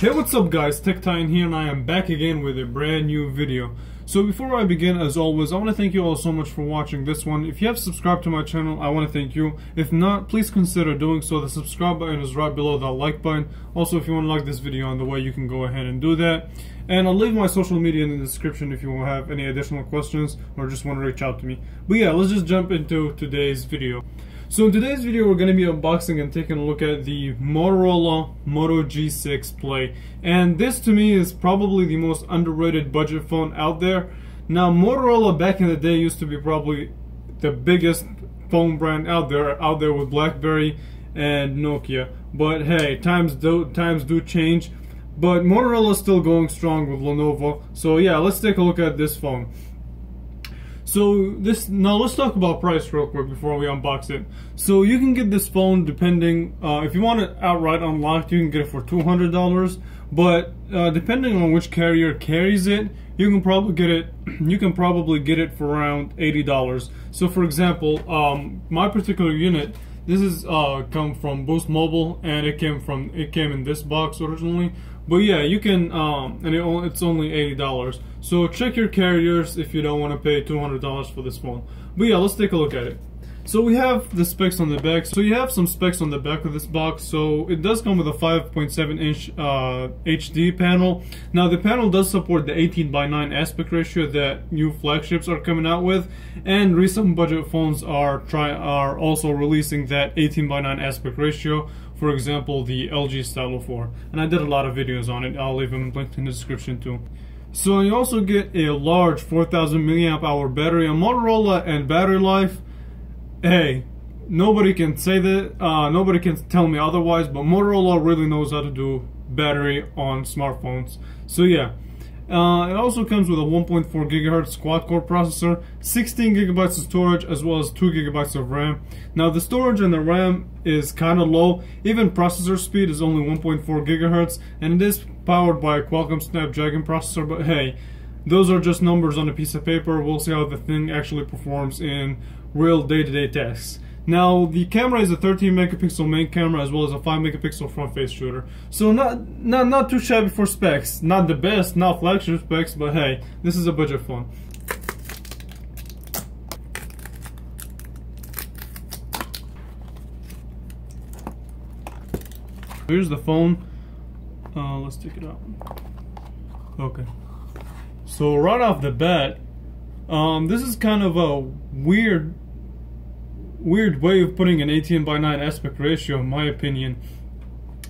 Hey, what's up guys, TechTitan here, and I am back again with a brand new video. So before I begin, as always, I want to thank you all so much for watching this one. If you have subscribed to my channel, I want to thank you. If not, please consider doing so. The subscribe button is right below that like button. Also, if you want to like this video on the way, you can go ahead and do that. And I'll leave my social media in the description if you have any additional questions or just want to reach out to me. But yeah, let's just jump into today's video. So in today's video, we're going to be unboxing and taking a look at the Motorola Moto G6 Play. And this to me is probably the most underrated budget phone out there. Now Motorola back in the day used to be probably the biggest phone brand out there with BlackBerry and Nokia. But hey, times do change. But Motorola is still going strong with Lenovo. So yeah, let's take a look at this phone. So now let's talk about price real quick before we unbox it. So you can get this phone depending, if you want it outright unlocked, you can get it for $200. But depending on which carrier carries it, you can probably get it for around $80. So for example, my particular unit, this is come from Boost Mobile, and it came in this box originally. But yeah, you can, and it's only $80. So check your carriers if you don't want to pay $200 for this phone. But yeah, let's take a look at it. So we have the specs on the back. So you have some specs on the back of this box. So it does come with a 5.7-inch HD panel. Now the panel does support the 18:9 aspect ratio that new flagships are coming out with, and recent budget phones are also releasing that 18:9 aspect ratio. For example, the LG Stylo 4, and I did a lot of videos on it. I'll leave them linked in the description too. So you also get a large 4,000 milliamp hour battery. On Motorola and battery life, hey, nobody can say that. Nobody can tell me otherwise. But Motorola really knows how to do battery on smartphones. So yeah. It also comes with a 1.4 GHz quad-core processor, 16 GB of storage, as well as 2 GB of RAM. Now the storage and the RAM is kind of low. Even processor speed is only 1.4 GHz, and it is powered by a Qualcomm Snapdragon processor. But hey, those are just numbers on a piece of paper. We'll see how the thing actually performs in real day-to-day tasks. Now the camera is a 13 megapixel main camera as well as a 5 megapixel front face shooter. So not too shabby for specs. Not the best, not flagship specs, but hey, this is a budget phone. Here's the phone. Let's take it out. Okay. So right off the bat, this is kind of a weird way of putting an 18:9 aspect ratio, in my opinion.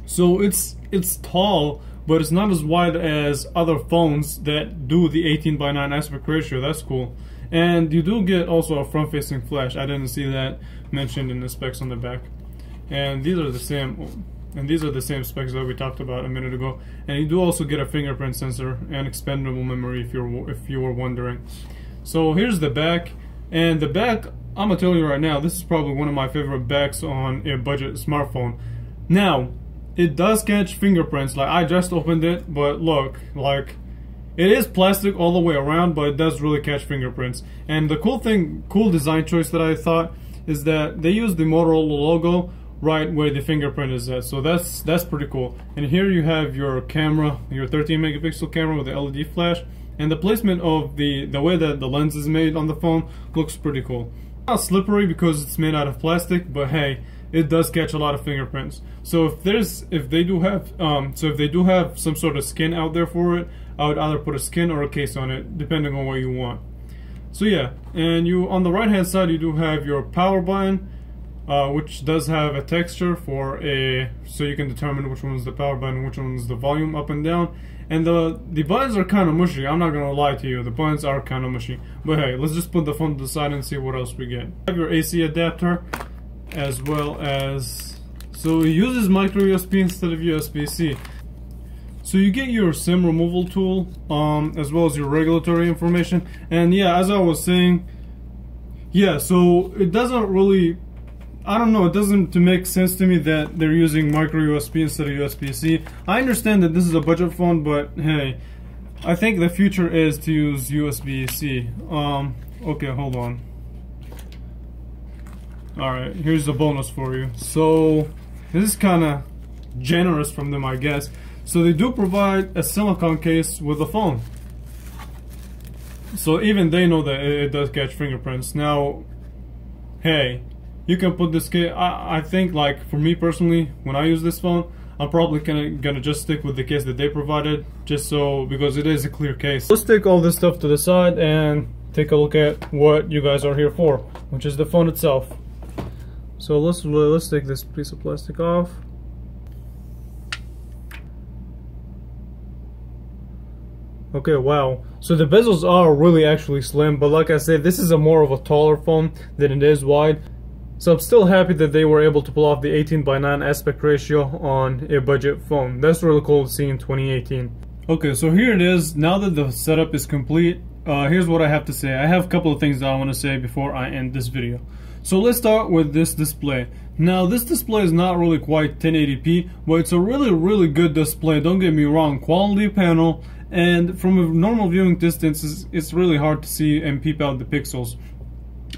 So it's tall, but it's not as wide as other phones that do the 18:9 aspect ratio. That's cool. And you do get also a front-facing flash. I didn't see that mentioned in the specs on the back. And these are the same specs that we talked about a minute ago. And you do also get a fingerprint sensor and expandable memory if you were wondering. So here's the back, and the back, I'm gonna tell you right now, this is probably one of my favorite backs on a budget smartphone. Now, it does catch fingerprints. Like, I just opened it, but look, like, it is plastic all the way around, but it does really catch fingerprints. And the cool design choice that I thought is that they use the Motorola logo right where the fingerprint is at. So that's pretty cool. And here you have your camera, your 13 megapixel camera with the LED flash, and the placement of the way that the lens is made on the phone looks pretty cool. Not slippery because it's made out of plastic, but hey, it does catch a lot of fingerprints. So if they do have some sort of skin out there for it, I would either put a skin or a case on it, depending on what you want. So yeah, and on the right hand side you do have your power button, which does have a texture so you can determine which one is the power button and which one is the volume up and down. And the buttons are kind of mushy. I'm not gonna lie to you, the buttons are kind of mushy. But hey, let's just put the phone to the side and see what else we get. You have your AC adapter, as well as, so it uses micro USB instead of USB-C. So you get your SIM removal tool, as well as your regulatory information. And yeah, as I was saying, yeah, so it doesn't really, I don't know, it doesn't make sense to me that they're using micro USB instead of USB-C. I understand that this is a budget phone, but hey, I think the future is to use USB-C. Okay, hold on. Alright, here's the bonus for you. So, this is kind of generous from them, I guess. So they do provide a silicone case with the phone. So even they know that it does catch fingerprints. Now, hey, you can put this case. I think, like, for me personally, when I use this phone, I'm probably gonna just stick with the case that they provided, just so, because it is a clear case. Let's take all this stuff to the side and take a look at what you guys are here for, which is the phone itself. So let's take this piece of plastic off. Okay, wow. So the bezels are really actually slim, but like I said, this is a more of a taller phone than it is wide. So I'm still happy that they were able to pull off the 18:9 aspect ratio on a budget phone. That's really cool to see in 2018. Okay, so here it is. Now that the setup is complete, here's what I have to say. I have a couple of things that I want to say before I end this video. So let's start with this display. Now this display is not really quite 1080p, but it's a really good display. Don't get me wrong, quality panel. And from a normal viewing distance, it's really hard to see and peep out the pixels.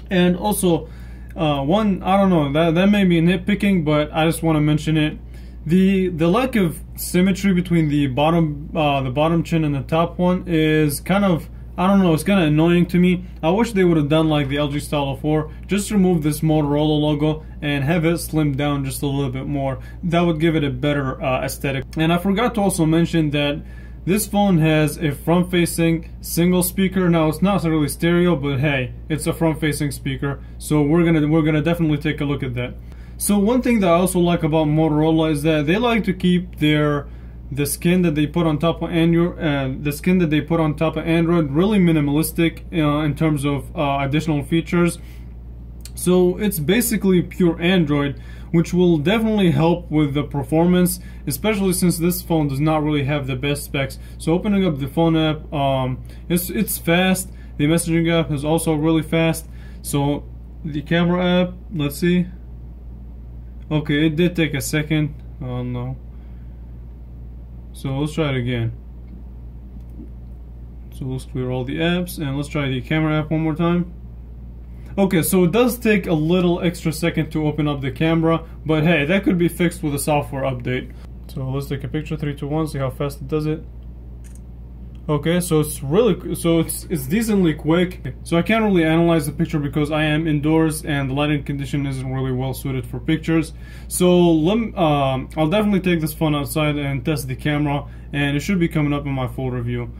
And also, I don't know, that may be nitpicking, but I just want to mention it. The lack of symmetry between the bottom chin and the top one is kind of, I don't know, it's kind of annoying to me. I wish they would have done like the LG Stylo 4, just remove this Motorola logo and have it slimmed down just a little bit more. That would give it a better aesthetic. And I forgot to also mention that this phone has a front-facing single speaker. Now it's not really stereo, but hey, it's a front-facing speaker, so we're gonna definitely take a look at that. So one thing that I also like about Motorola is that they like to keep the skin that they put on top of Android, really minimalistic in terms of additional features. So it's basically pure Android, which will definitely help with the performance, especially since this phone does not really have the best specs. So opening up the phone app, it's fast. The messaging app is also really fast. So the camera app, let's see. Okay, it did take a second. Oh no. So let's try it again. So let's clear all the apps and let's try the camera app one more time. Okay, so it does take a little extra second to open up the camera, but hey, that could be fixed with a software update. So let's take a picture, 3, 2, 1, see how fast it does it. Okay, so it's decently quick. So I can't really analyze the picture because I am indoors and the lighting condition isn't really well suited for pictures. So I'll definitely take this phone outside and test the camera, and it should be coming up in my full review.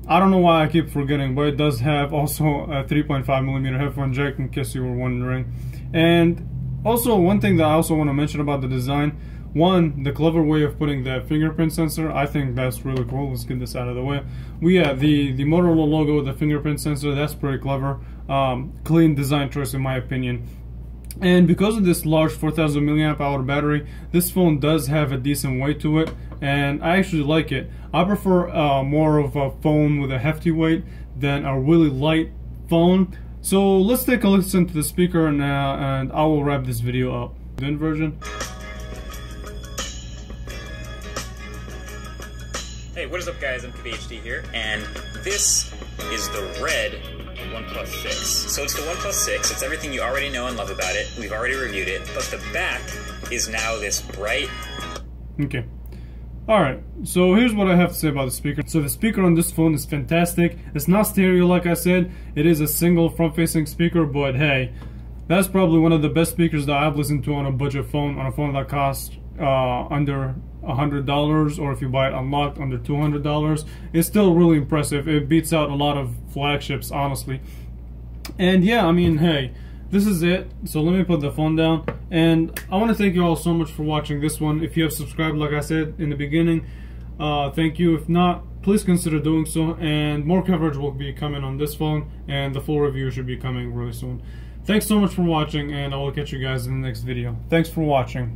I don't know why I keep forgetting, but it does have also a 3.5mm headphone jack, in case you were wondering. And also, one thing that I also want to mention about the design, one, the clever way of putting that fingerprint sensor, I think that's really cool. Let's get this out of the way. The Motorola logo with the fingerprint sensor, that's pretty clever. Clean design choice in my opinion. And because of this large 4000 milliamp hour battery, this phone does have a decent weight to it, and I actually like it. I prefer more of a phone with a hefty weight than a really light phone. So let's take a listen to the speaker and I will wrap this video up. The inversion. Hey, what is up guys, I'm PhD here, and this is the red OnePlus 6. So it's the OnePlus 6, it's everything you already know and love about it, we've already reviewed it, but the back is now this bright... Okay. Alright, so here's what I have to say about the speaker. So the speaker on this phone is fantastic. It's not stereo like I said, it is a single front-facing speaker, but hey, that's probably one of the best speakers that I've listened to on a budget phone, on a phone that costs under $100, or if you buy it unlocked under $200. It's still really impressive. It beats out a lot of flagships, honestly. And yeah, I mean, hey, this is it. So let me put the phone down, and I want to thank you all so much for watching this one. If you have subscribed, like I said in the beginning, thank you. If not, please consider doing so, and more coverage will be coming on this phone, and the full review should be coming really soon. Thanks so much for watching, and I will catch you guys in the next video. Thanks for watching.